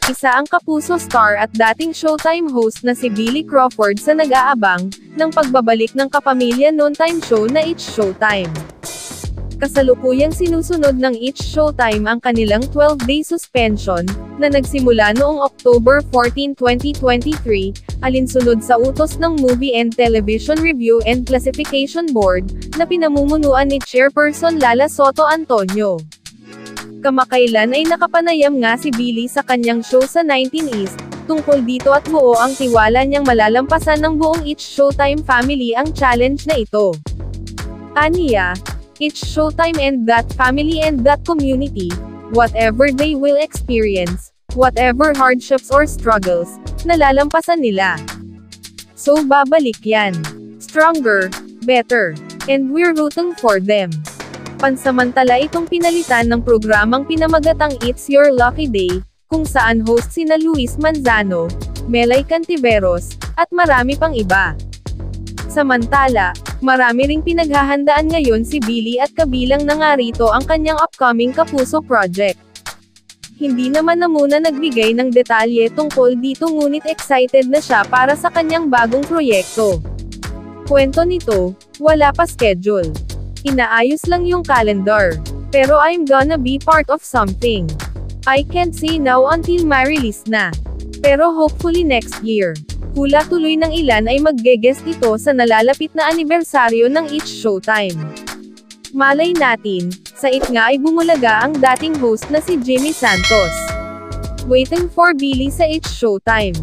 Isa ang kapuso star at dating Showtime host na si Billy Crawford sa nag-aabang ng pagbabalik ng kapamilya noontime show na It's Showtime. Kasalukuyang sinusunod ng It's Showtime ang kanilang 12-day suspension, na nagsimula noong October 14, 2023, alinsunod sa utos ng Movie and Television Review and Classification Board, na pinamumunuan ni Chairperson Lala Soto Antonio. Kamakailan ay nakapanayam nga si Billy sa kanyang show sa 19 East, tungkol dito at buo ang tiwala niyang malalampasan ng buong It's Showtime family ang challenge na ito. Aniya, It's Showtime and that family and that community, whatever they will experience, whatever hardships or struggles, nalalampasan nila. So babalik yan. Stronger, better, and we're rooting for them. Pansamantala itong pinalitan ng programang pinamagatang It's Your Lucky Day, kung saan host sina Luis Manzano, Melay Cantiveros, at marami pang iba. Samantala, marami ring pinaghahandaan ngayon si Billy at kabilang na nga rito ang kanyang upcoming Kapuso project. Hindi naman na muna nagbigay ng detalye tungkol dito ngunit excited na siya para sa kanyang bagong proyekto. Kwento nito, wala pa schedule. Inaayos lang yung calendar. Pero I'm gonna be part of something. I can't say now until ma-release na. Pero hopefully next year. Hula tuloy ng ilan ay magge-guest ito sa nalalapit na anibersaryo ng It's Showtime. Malay natin, sa It nga ay bumulaga ang dating host na si Jimmy Santos. Waiting for Billy sa It's Showtime.